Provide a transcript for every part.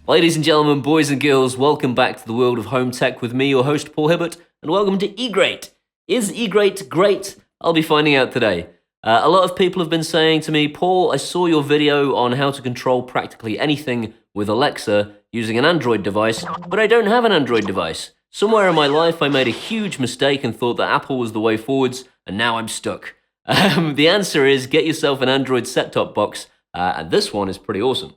Ladies and gentlemen, boys and girls, welcome back to the world of home tech with me, your host Paul Hibbert, and welcome to Egreat. Is Egreat great? I'll be finding out today. A lot of people have been saying to me, Paul, I saw your video on how to control practically anything with Alexa using an Android device, but I don't have an Android device. Somewhere in my life I made a huge mistake and thought that Apple was the way forwards, and now I'm stuck. The answer is get yourself an Android set-top box, and this one is pretty awesome.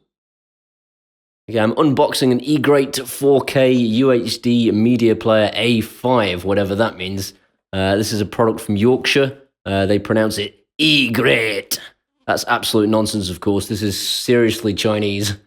Okay, I'm unboxing an Egreat 4K UHD media player A5, whatever that means. This is a product from Yorkshire. They pronounce it Egreat. That's absolute nonsense, of course. This is seriously Chinese. So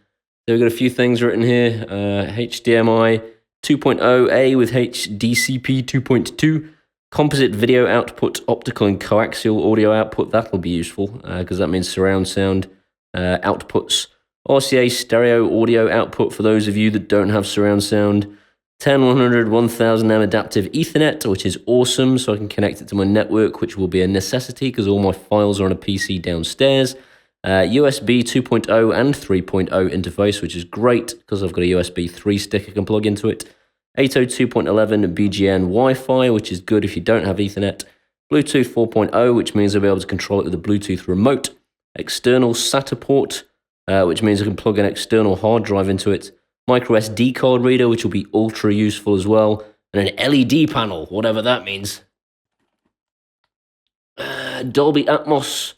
we've got a few things written here. HDMI 2.0A with HDCP 2.2. Composite video output, optical and coaxial audio output. That'll be useful because that means surround sound outputs. RCA stereo audio output for those of you that don't have surround sound. 10100 1000M adaptive Ethernet, which is awesome, so I can connect it to my network, which will be a necessity because all my files are on a PC downstairs. USB 2.0 and 3.0 interface, which is great because I've got a USB 3 stick I can plug into it. 802.11 BGN Wi-Fi, which is good if you don't have Ethernet. Bluetooth 4.0, which means I'll be able to control it with a Bluetooth remote. External SATA port, which means I can plug an external hard drive into it. Micro SD card reader, which will be ultra useful as well. And an LED panel, whatever that means. Dolby Atmos,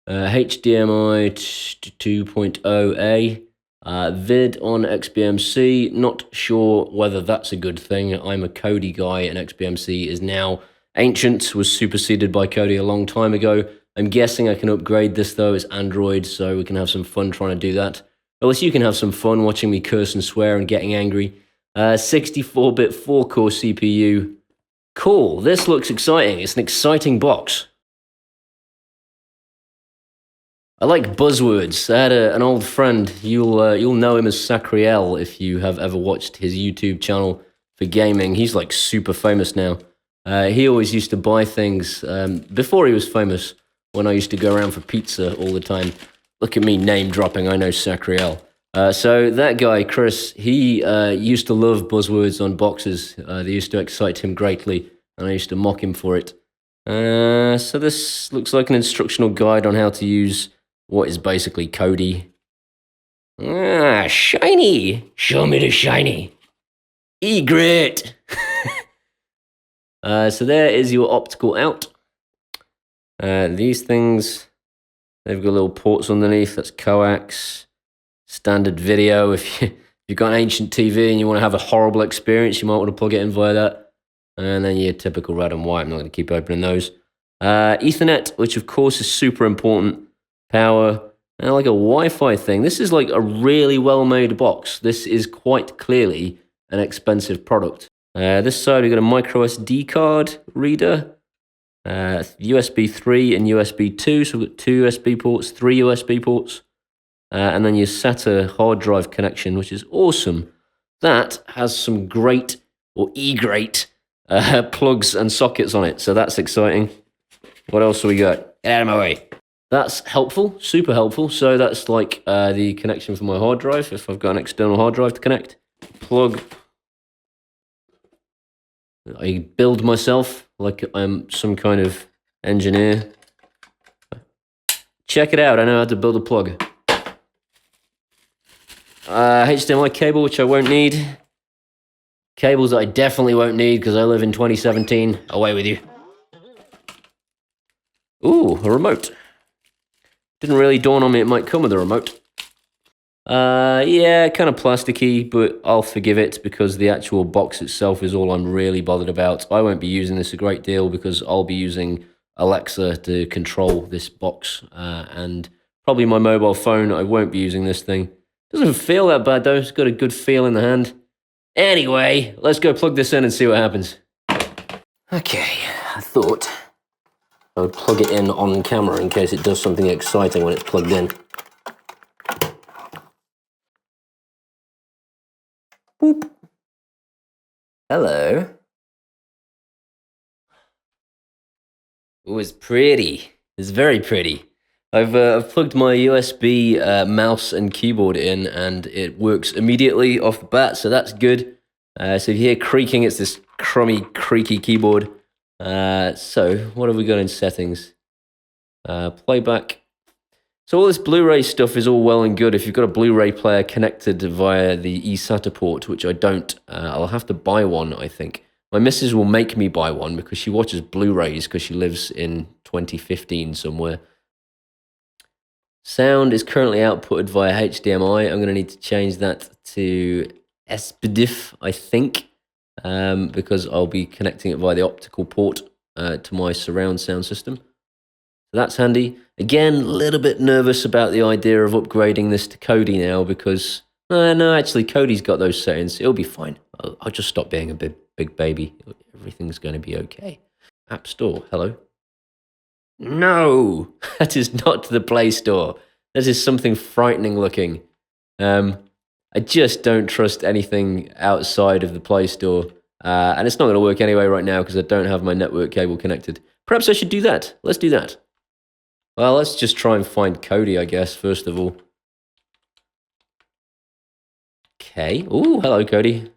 HDMI 2.0A, vid on XBMC. Not sure whether that's a good thing. I'm a Kodi guy, and XBMC is now ancient, was superseded by Kodi a long time ago. I'm guessing I can upgrade this though, it's Android, so we can have some fun trying to do that. At least you can have some fun watching me curse and swear and getting angry. 64-bit 4-core CPU. Cool, this looks exciting. It's an exciting box. I like buzzwords. I had an old friend, you'll know him as Sacriel if you have ever watched his YouTube channel for gaming. He's like super famous now. He always used to buy things before he was famous, when I used to go around for pizza all the time. Look at me name dropping, I know Sacriel. So that guy, Chris, he used to love buzzwords on boxes. They used to excite him greatly, and I used to mock him for it. So this looks like an instructional guide on how to use what is basically Kodi. Ah, shiny! Show me the shiny. Egreat! So there is your optical out. These things, they've got little ports underneath. That's coax, standard video. If you've got an ancient TV and you want to have a horrible experience, you might want to plug it in via that. And then your typical red and white. I'm not going to keep opening those. Ethernet, which of course is super important. Power, and like a Wi-Fi thing. This is like a really well-made box. This is quite clearly an expensive product. This side we've got a micro SD card reader. USB 3 and USB 2, so we've got 2 USB ports, 3 USB ports, and then your SATA hard drive connection, which is awesome. That has some great, or E-great, plugs and sockets on it, so that's exciting. What else have we got? Get out of my way. That's helpful, super helpful, so that's like the connection for my hard drive, if I've got an external hard drive to connect. Plug. I build myself like I'm some kind of engineer. Check it out, I know how to build a plug. HDMI cable, which I won't need. Cables that I definitely won't need because I live in 2017. Away with you. Ooh, a remote. Didn't really dawn on me it might come with a remote. Yeah, kind of plasticky, but I'll forgive it because the actual box itself is all I'm really bothered about. I won't be using this a great deal because I'll be using Alexa to control this box, and probably my mobile phone. I won't be using this thing. Doesn't feel that bad though, it's got a good feel in the hand. Anyway, let's go plug this in and see what happens. Okay, I thought I would plug it in on camera in case it does something exciting when it's plugged in. Boop. Hello. Ooh, it's pretty. It's very pretty. I've plugged my USB mouse and keyboard in, and it works immediately off the bat, so that's good. So if you hear creaking, it's this crummy, creaky keyboard. So what have we got in settings? Playback. So all this Blu-ray stuff is all well and good if you've got a Blu-ray player connected via the eSATA port, which I don't. I'll have to buy one, I think. My missus will make me buy one because she watches Blu-rays because she lives in 2015 somewhere. Sound is currently outputted via HDMI. I'm going to need to change that to SPDIF, I think, because I'll be connecting it via the optical port to my surround sound system. So that's handy. Again, a little bit nervous about the idea of upgrading this to Kodi now because, no, actually, Kodi's got those settings. It'll be fine. I'll just stop being a big baby. Everything's going to be okay. App Store, hello. No, that is not the Play Store. This is something frightening looking. I just don't trust anything outside of the Play Store. And it's not going to work anyway right now because I don't have my network cable connected. Perhaps I should do that. Let's do that. Well, let's just try and find Kodi, I guess, first of all. Okay. Ooh, hello, Kodi.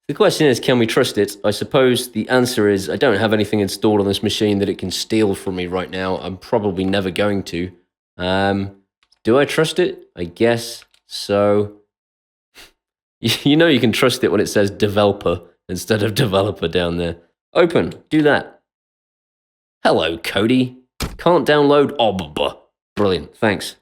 The question is, can we trust it? I suppose the answer is, I don't have anything installed on this machine that it can steal from me right now. I'm probably never going to. Do I trust it? I guess so. You know you can trust it when it says developer instead of developer down there. Open, do that. Hello, Kodi. Can't download OBB. Brilliant, thanks.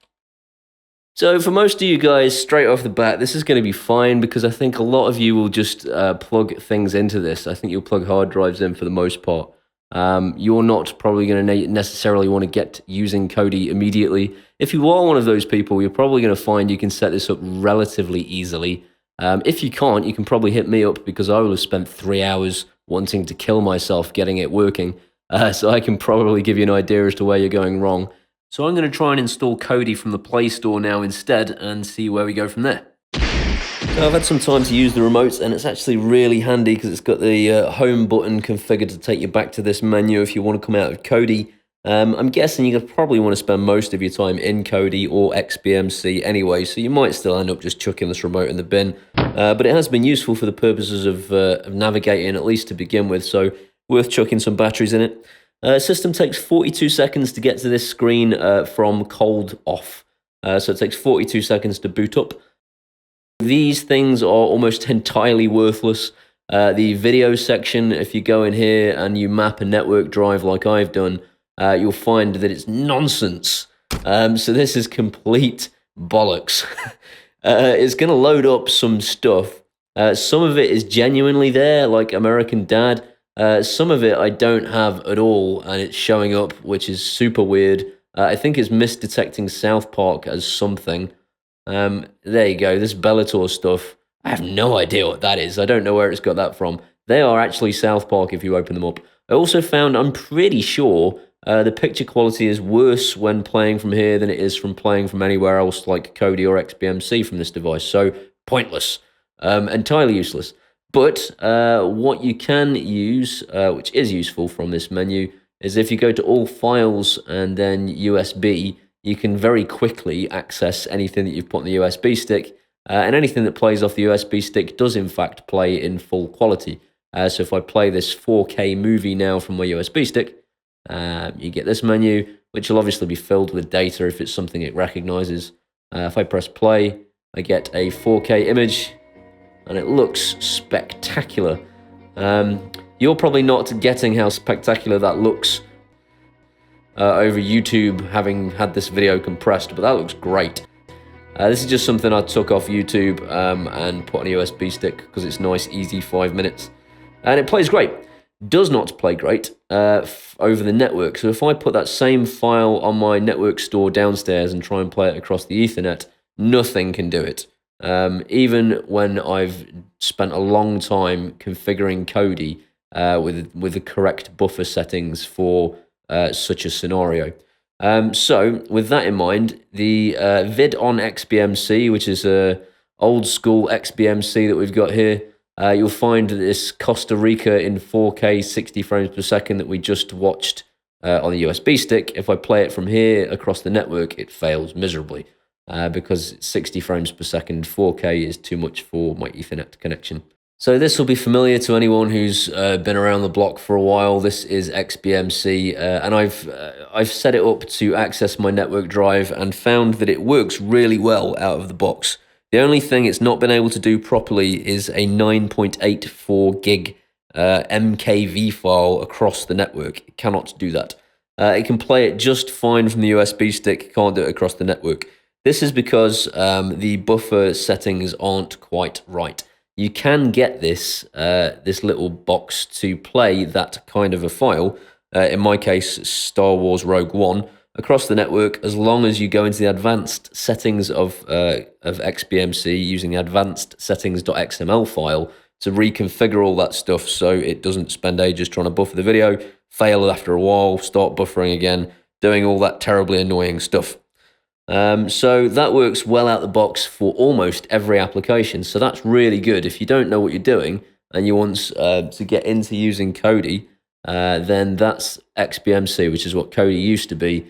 So for most of you guys, straight off the bat, this is going to be fine because I think a lot of you will just plug things into this. I think you'll plug hard drives in for the most part. You're not probably going to necessarily want to get using Kodi immediately. If you are one of those people, you're probably going to find you can set this up relatively easily. If you can't, you can probably hit me up because I will have spent 3 hours wanting to kill myself getting it working. So I can probably give you an idea as to where you're going wrong. So I'm going to try and install Kodi from the Play Store now instead and see where we go from there. So I've had some time to use the remote and it's actually really handy because it's got the home button configured to take you back to this menu if you want to come out of Kodi. I'm guessing you're going to probably want to spend most of your time in Kodi or XBMC anyway, so you might still end up just chucking this remote in the bin. But it has been useful for the purposes of navigating, at least to begin with, so worth chucking some batteries in it. System takes 42 seconds to get to this screen from cold off. So it takes 42 seconds to boot up. These things are almost entirely worthless. The video section, if you go in here and you map a network drive like I've done, you'll find that it's nonsense. So this is complete bollocks. It's going to load up some stuff. Some of it is genuinely there, like American Dad. Some of it I don't have at all, and it's showing up, which is super weird. I think it's misdetecting South Park as something. There you go, this Bellator stuff. I have no idea what that is. I don't know where it's got that from. They are actually South Park if you open them up. I also found, I'm pretty sure, the picture quality is worse when playing from here than it is from playing from anywhere else like Kodi or XBMC from this device. So, pointless. Entirely useless. But what you can use, which is useful from this menu, is if you go to all files and then USB, you can very quickly access anything that you've put on the USB stick, and anything that plays off the USB stick does in fact play in full quality. So if I play this 4K movie now from my USB stick, you get this menu, which will obviously be filled with data if it's something it recognizes. If I press play, I get a 4K image, and it looks spectacular. You're probably not getting how spectacular that looks over YouTube, having had this video compressed, but that looks great. This is just something I took off YouTube and put on a USB stick because it's nice, easy, 5 minutes. And it plays great. Does not play great over the network. So if I put that same file on my network store downstairs and try and play it across the Ethernet, nothing can do it. Even when I've spent a long time configuring Kodi with the correct buffer settings for such a scenario. So with that in mind, the vid on XBMC, which is a old school XBMC that we've got here, you'll find this Costa Rica in 4K 60 frames per second that we just watched on the USB stick. If I play it from here across the network, it fails miserably because 60 frames per second 4K is too much for my Ethernet connection. So this will be familiar to anyone who's been around the block for a while. This is XBMC, and I've set it up to access my network drive and found that it works really well out of the box. The only thing it's not been able to do properly is a 9.84 gig MKV file across the network. It cannot do that. It can play it just fine from the USB stick, can't do it across the network. This is because the buffer settings aren't quite right. You can get this little box to play that kind of a file, in my case, Star Wars Rogue One, across the network, as long as you go into the advanced settings of XBMC using the advanced settings.xml file to reconfigure all that stuff so it doesn't spend ages trying to buffer the video, fail after a while, start buffering again, doing all that terribly annoying stuff. So that works well out the box for almost every application. So that's really good. If you don't know what you're doing and you want to get into using Kodi, then that's XBMC, which is what Kodi used to be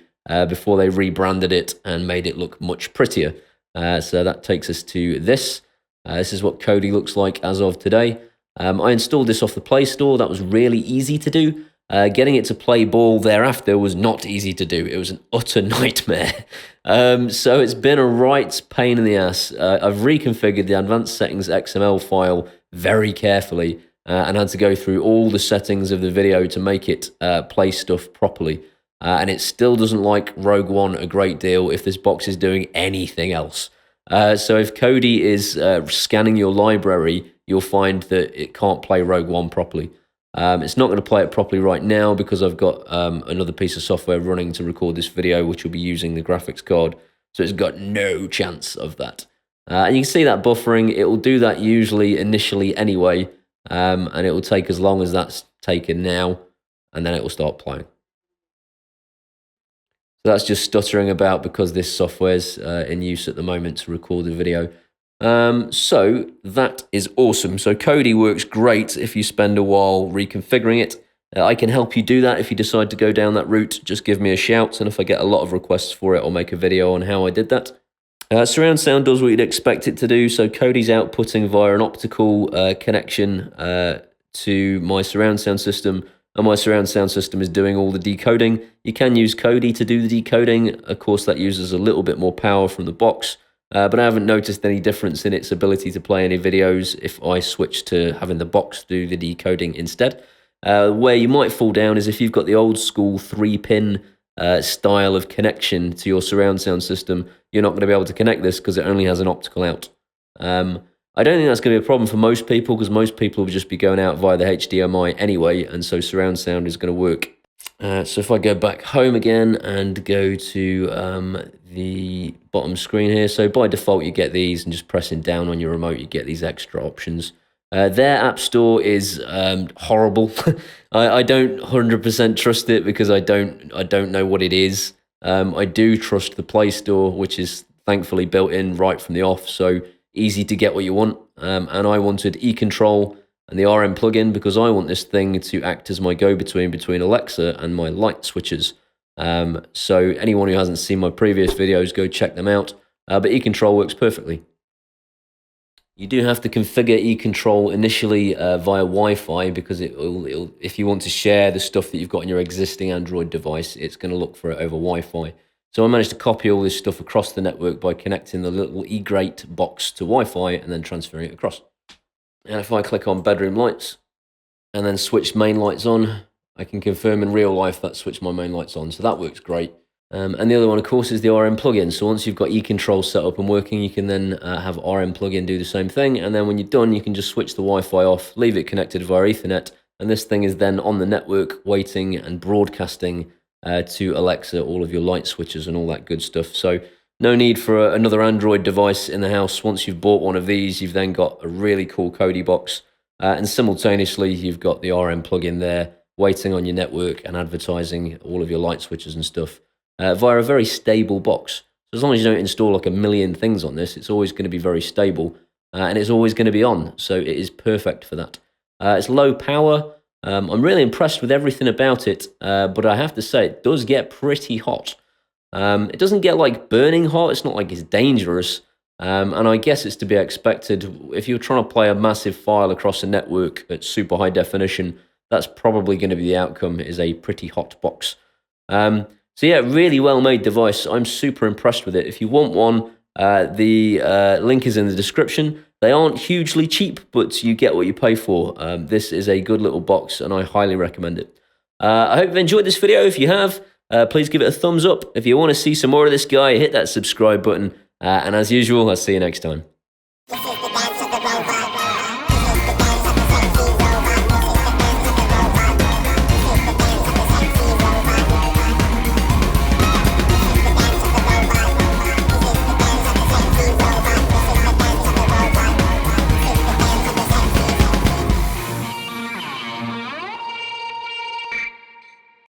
before they rebranded it and made it look much prettier. So that takes us to this. This is what Kodi looks like as of today. I installed this off the Play Store. That was really easy to do. Getting it to play ball thereafter was not easy to do. It was an utter nightmare. So it's been a right pain in the ass. I've reconfigured the advanced settings XML file very carefully and had to go through all the settings of the video to make it play stuff properly. And it still doesn't like Rogue One a great deal if this box is doing anything else. So if Kodi is scanning your library, you'll find that it can't play Rogue One properly. It's not going to play it properly right now because I've got another piece of software running to record this video, which will be using the graphics card. So it's got no chance of that. And you can see that buffering. It will do that usually initially anyway, and it will take as long as that's taken now, and then it will start playing. So that's just stuttering about because this software's in use at the moment to record the video. So that is awesome. So Kodi works great if you spend a while reconfiguring it. I can help you do that if you decide to go down that route. Just give me a shout, and if I get a lot of requests for it, I'll make a video on how I did that. Surround sound does what you'd expect it to do. So Kodi's outputting via an optical connection to my surround sound system, and my surround sound system is doing all the decoding. You can use Kodi to do the decoding. Of course, that uses a little bit more power from the box. But I haven't noticed any difference in its ability to play any videos if I switch to having the box do the decoding instead. Where you might fall down is if you've got the old school 3-pin style of connection to your surround sound system, you're not going to be able to connect this because it only has an optical out. I don't think that's going to be a problem for most people because most people will just be going out via the HDMI anyway, and so surround sound is going to work. So if I go back home again and go to the bottom screen here, so by default you get these, and just pressing down on your remote you get these extra options. Their app store is horrible. I don't 100% trust it because I don't know what it is. I do trust the Play Store, which is thankfully built in right from the off, so easy to get what you want. And I wanted eControl and the RM plugin because I want this thing to act as my go-between between Alexa and my light switches. So anyone who hasn't seen my previous videos, go check them out. But eControl works perfectly. You do have to configure eControl initially via Wi-Fi because if you want to share the stuff that you've got on your existing Android device, it's going to look for it over Wi-Fi. So I managed to copy all this stuff across the network by connecting the little Egreat box to Wi-Fi and then transferring it across. And if I click on bedroom lights and then switch main lights on, I can confirm in real life that switched my main lights on. So that works great. And the other one, of course, is the RM plugin. So once you've got eControl set up and working, you can then have RM plugin do the same thing. And then when you're done, you can just switch the Wi-Fi off, leave it connected via Ethernet. And this thing is then on the network waiting and broadcasting to Alexa all of your light switches and all that good stuff. So no need for another Android device in the house. Once you've bought one of these, you've then got a really cool Kodi box. And simultaneously, you've got the RM plugin there waiting on your network and advertising all of your light switches and stuff. Via a very stable box. So as long as you don't install like a million things on this, it's always going to be very stable and it's always going to be on. So it is perfect for that. It's low power. I'm really impressed with everything about it, but I have to say, it does get pretty hot. It doesn't get like burning hot, it's not like it's dangerous, and I guess it's to be expected. If you're trying to play a massive file across a network at super high definition, that's probably going to be the outcome, is a pretty hot box. So yeah, really well made device. I'm super impressed with it. If you want one, the link is in the description. They aren't hugely cheap, but you get what you pay for. This is a good little box, and I highly recommend it. I hope you've enjoyed this video. If you have, please give it a thumbs up. If you want to see some more of this guy, hit that subscribe button. And as usual, I'll see you next time.